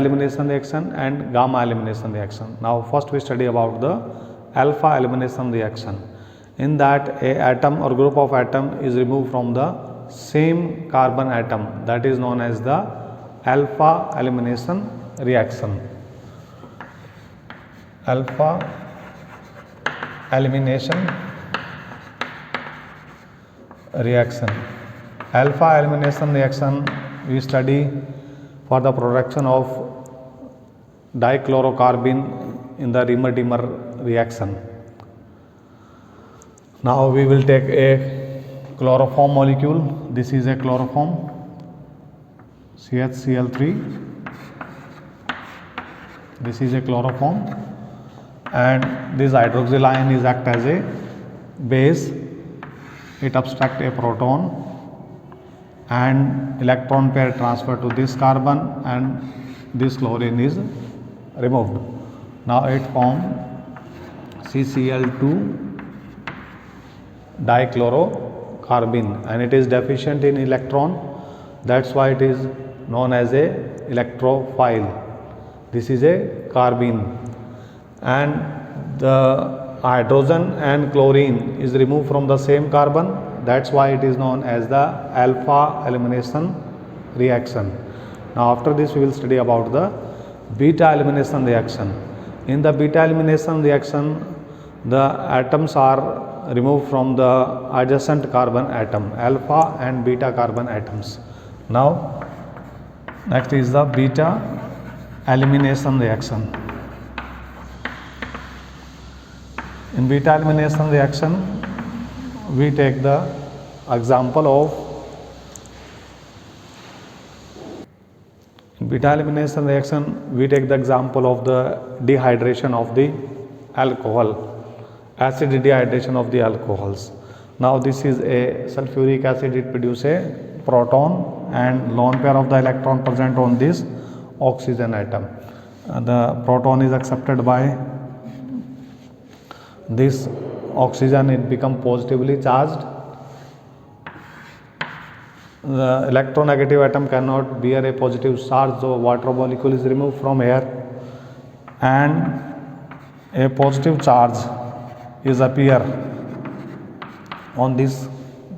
elimination reaction and gamma elimination reaction. Now first we study about the alpha elimination reaction. In that a atom or group of atom is removed from the same carbon atom, that is known as the alpha elimination reaction. Alpha elimination reaction. Alpha elimination reaction we study for the production of dichlorocarbon in the Remer-Dimmer reaction. Now we will take a chloroform molecule. This is a chloroform, CHCl3. This is a chloroform, and this hydroxyl ion is act as a base. It abstract a proton and electron pair transfer to this carbon, and this chlorine is removed. Now it form CCl2 dichlorocarbon, and it is deficient in electron. That's why it is known as a electrophile. This is a carbene, and the hydrogen and chlorine is removed from the same carbon. That's why it is known as the alpha elimination reaction. Now after this we will study about the beta elimination reaction. In the beta elimination reaction, the atoms are removed from the adjacent carbon atom, alpha and beta carbon atoms. Now next is the beta elimination reaction. In beta elimination reaction, we take the example of beta elimination reaction. We take the example of the dehydration of the alcohol, acid dehydration of the alcohols. Now this is a sulfuric acid. It produces a proton and lone pair of the electron present on this oxygen atom. The proton is accepted by this oxygen, it become positively charged. The electronegative atom cannot bear a positive charge, so water molecule is removed from here, and a positive charge is appear on this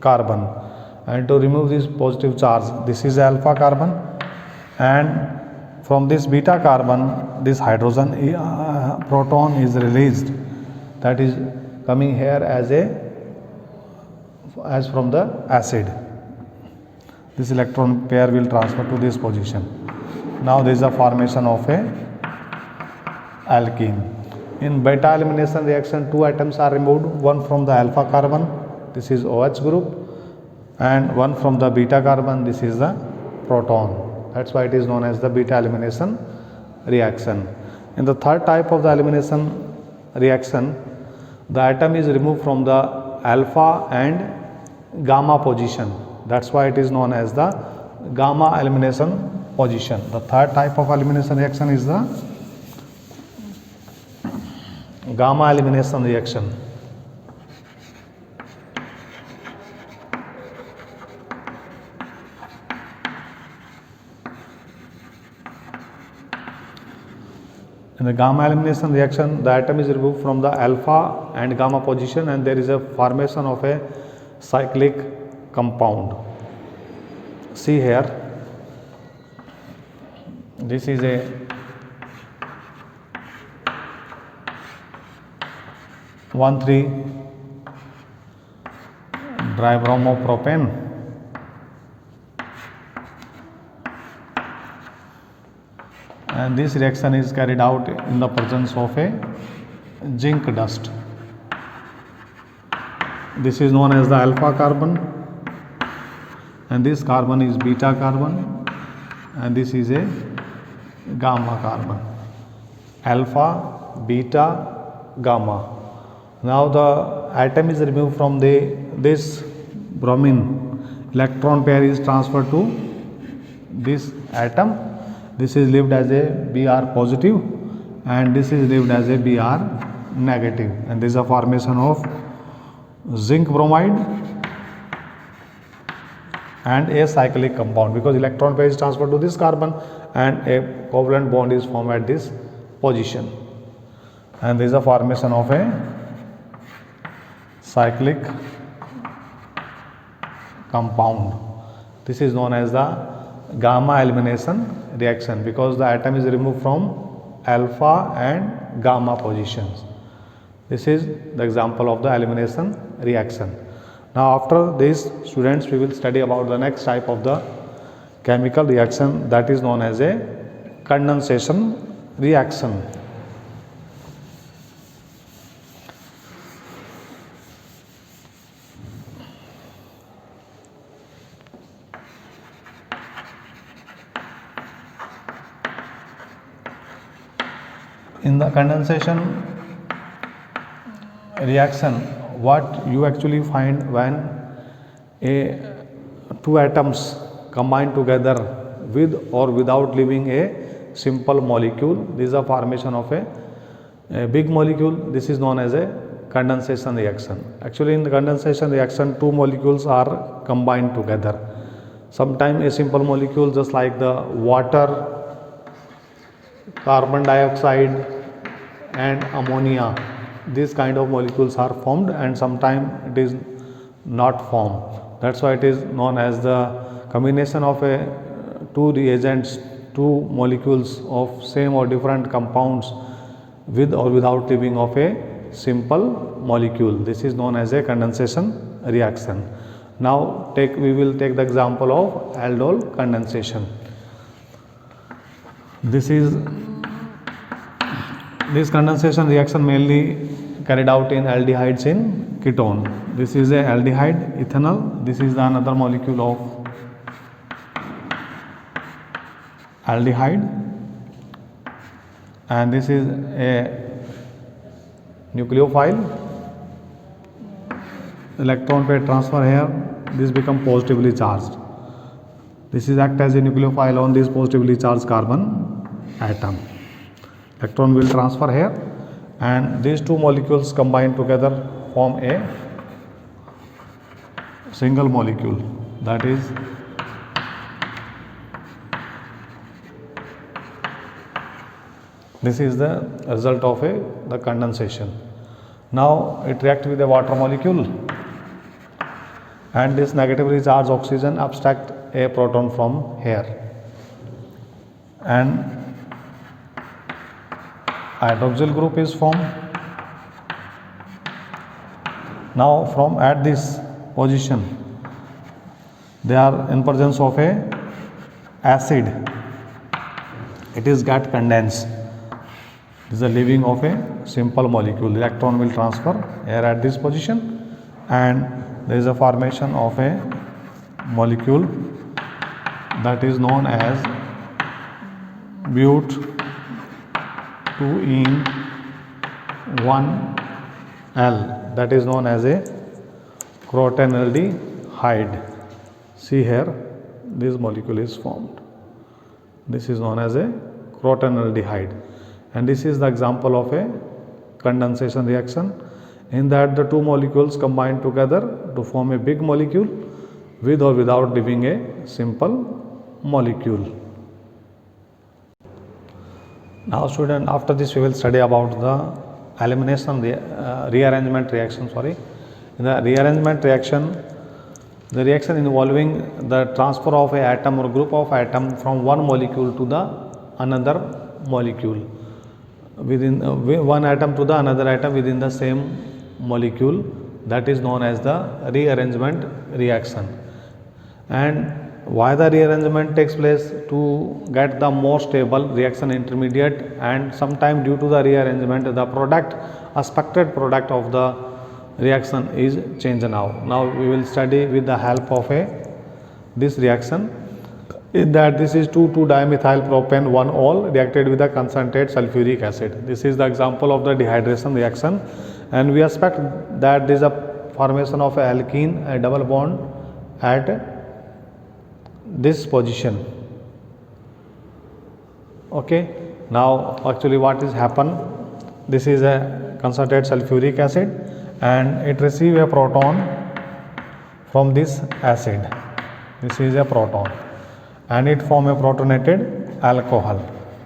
carbon. And to remove this positive charge, this is alpha carbon, and from this beta carbon this hydrogen proton is released, that is coming here as from the acid. This electron pair will transfer to this position. Now there is a formation of a alkene. In beta elimination reaction, two atoms are removed, one from the alpha carbon, this is OH group, and one from the beta carbon, this is the proton. That's why it is known as the beta elimination reaction. In the third type of the elimination reaction, the atom is removed from the alpha and gamma position. That's why it is known as the gamma elimination position. The third type of elimination reaction is the gamma elimination reaction. In the gamma elimination reaction, the atom is removed from the alpha and gamma position, and there is a formation of a cyclic compound. See here, this is a (1,3) dibromopropane, and this reaction is carried out in the presence of a zinc dust. This is known as the alpha carbon, and this carbon is beta carbon, and this is a gamma carbon. Alpha, beta, gamma. Now the atom is removed from this bromine. Electron pair is transferred to this atom. This is lived as a Br positive, and this is lived as a Br negative, and this is a formation of zinc bromide and a cyclic compound, because electron pair is transferred to this carbon and a covalent bond is formed at this position, and this is a formation of a cyclic compound. This is known as the gamma elimination reaction, because the atom is removed from alpha and gamma positions. This is the example of the elimination reaction. Now after this, students, we will study about the next type of the chemical reaction, that is known as a condensation reaction. In the condensation reaction, what you actually find when two atoms combine together with or without leaving a simple molecule, this is a formation of a big molecule. This is known as a condensation reaction. Actually, in the condensation reaction, two molecules are combined together. Sometimes a simple molecule, just like the water, carbon dioxide and ammonia, these kind of molecules are formed, and sometimes it is not formed. That's why it is known as the combination of a two reagents, two molecules of same or different compounds with or without leaving of a simple molecule. This is known as a condensation reaction. Now we will take the example of aldol condensation. This condensation reaction mainly carried out in aldehydes in ketone. This is a aldehyde, ethanol. This is the another molecule of aldehyde, and this is a nucleophile. Electron pair transfer here, this become positively charged. This is act as a nucleophile on this positively charged carbon atom. Electron will transfer here, and these two molecules combine together form a single molecule, that is this is the result of the condensation. Now it reacts with a water molecule, and this negatively charged oxygen abstract a proton from here, and hydroxyl group is formed. Now from at this position, they are in presence of a acid, it is get condensed. This is the leaving of a simple molecule. Electron will transfer here at this position, and there is a formation of a molecule that is known as but 2-ene 1L, that is known as a crotonaldehyde. See here, this molecule is formed. This is known as a crotonaldehyde, and this is the example of a condensation reaction, in that the two molecules combine together to form a big molecule with or without leaving a simple molecule. Now student, after this we will study about the elimination rearrangement reaction. In the rearrangement reaction, the reaction involving the transfer of a atom or group of atom from one molecule to the another molecule, within one atom to the another atom within the same molecule, that is known as the rearrangement reaction. And why the rearrangement takes place? To get the more stable reaction intermediate, and sometime due to the rearrangement the product, expected product of the reaction is changed. Now we will study with the help of this reaction, in that this is 2,2-dimethyl propane 1-ol reacted with a concentrated sulfuric acid. This is the example of the dehydration reaction, and we expect that there is a formation of a alkene, a double bond at this position. Okay, now actually what is happen, this is a concentrated sulfuric acid, and it receive a proton from this acid. This is a proton, and it form a protonated alcohol.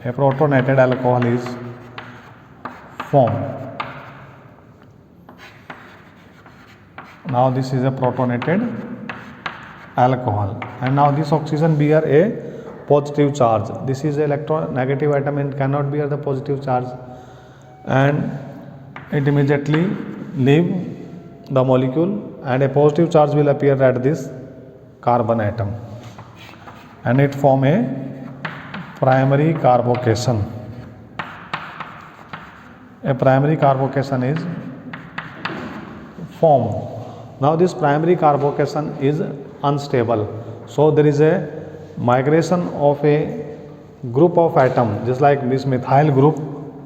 A protonated alcohol is formed. Now this is a protonated alcohol, and now this oxygen bear a positive charge. This is electronegative atom and cannot bear the positive charge, and it immediately leave the molecule, and a positive charge will appear at this carbon atom, and it form a primary carbocation. A primary carbocation is formed. Now this primary carbocation is unstable, so there is a migration of a group of atom, just like this methyl group,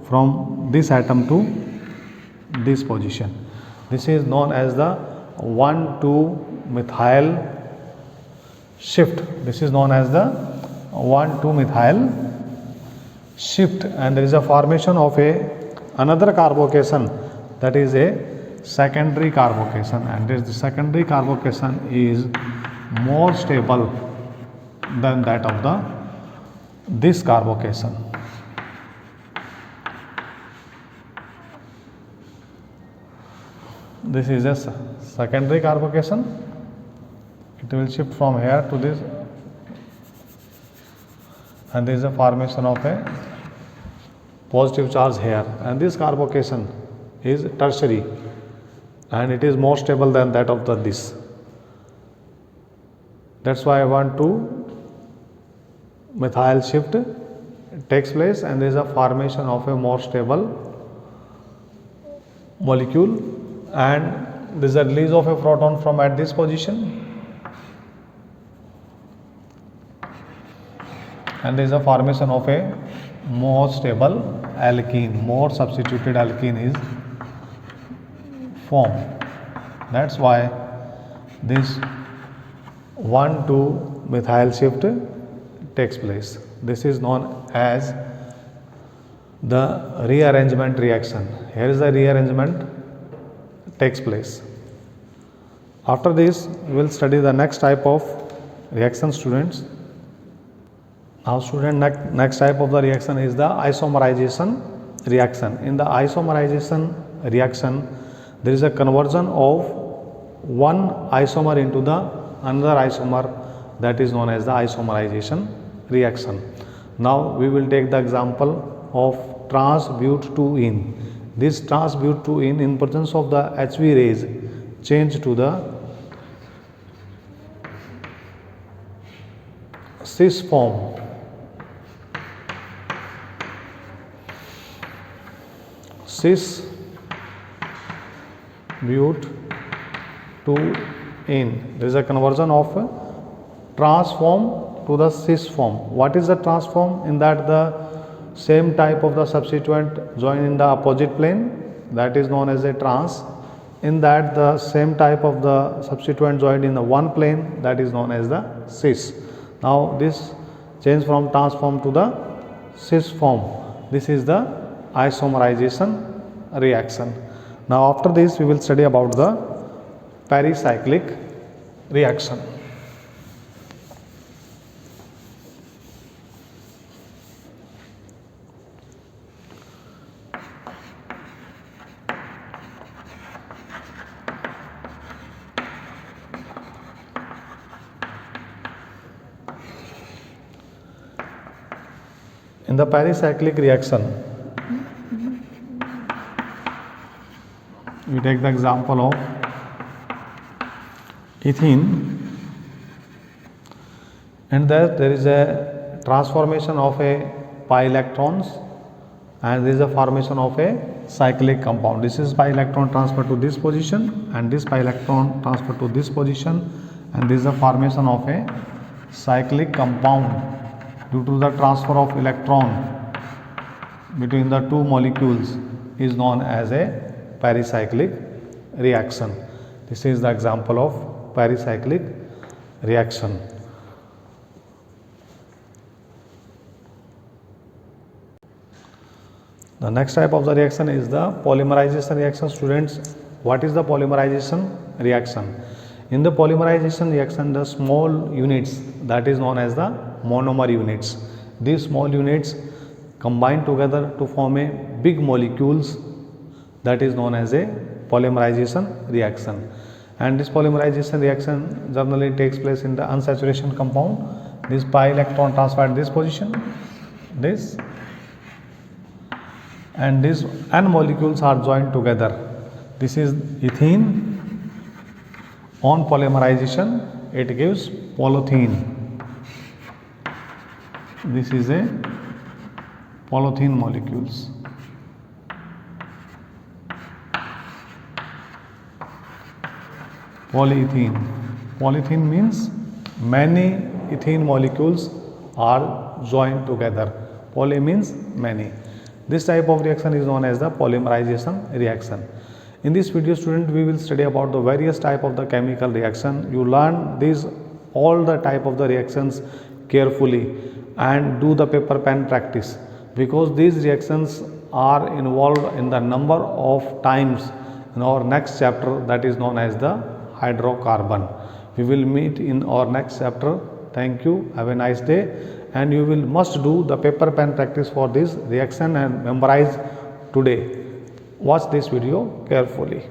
from this atom to this position. This is known as the 1,2-methyl shift. This is known as the 1,2-methyl shift, and there is a formation of another carbocation, that is a secondary carbocation, and this secondary carbocation is more stable than that of this carbocation. This is a secondary carbocation. It will shift from here to this, and there is a formation of a positive charge here, and this carbocation is tertiary, and it is more stable than that of this. That's why 1,2-methyl shift takes place, and there is a formation of a more stable molecule, and there is a release of a proton from at this position, and there is a formation of a more stable alkene. More substituted alkene is formed. That's why this 1,2-methyl shift takes place. This is known as the rearrangement reaction. Here is the rearrangement takes place. After this, we will study the next type of reaction, students. Now next type of the reaction is the isomerization reaction. In the isomerization reaction, there is a conversion of one isomer into the another isomer, that is known as the isomerization reaction. Now we will take the example of trans-but-2-ene. This trans-but-2-ene, in presence of the HV rays, change to the cis form. Cis-but-2-ene. There is a conversion of trans form to the cis form. What is the trans form? In that the same type of the substituent join in the opposite plane, that is known as a trans. In that the same type of the substituent joined in the one plane, that is known as the cis. Now this change from trans form to the cis form, this is the isomerization reaction. Now after this we will study about the pericyclic reaction. In the pericyclic reaction, we take the example of ethene, and there is a transformation of a pi electrons, and there is a formation of a cyclic compound. This is pi electron transferred to this position, and this pi electron transferred to this position, and this is a formation of a cyclic compound due to the transfer of electron between the two molecules, is known as a pericyclic reaction. This is the example of pericyclic reaction. The next type of the reaction is the polymerization reaction. Students, what is the polymerization reaction? In the polymerization reaction, the small units, that is known as the monomer units, These small units combine together to form a big molecules, that is known as a polymerization reaction. And this polymerization reaction generally takes place in the unsaturation compound. This pi electron transferred this position, this, and these n molecules are joined together. This is ethene. On polymerization, it gives polythene. This is a polythene molecules. Polyethene. Polyethene means many ethene molecules are joined together. Poly means many. This type of reaction is known as the polymerization reaction. In this video, student, we will study about the various type of the chemical reaction. You learn these all the type of the reactions carefully and do the paper pen practice, because these reactions are involved in the number of times in our next chapter, that is known as the hydrocarbon. We will meet in our next chapter. Thank you. Have a nice day. And you will must do the paper pen practice for this reaction and memorize today. Watch this video carefully.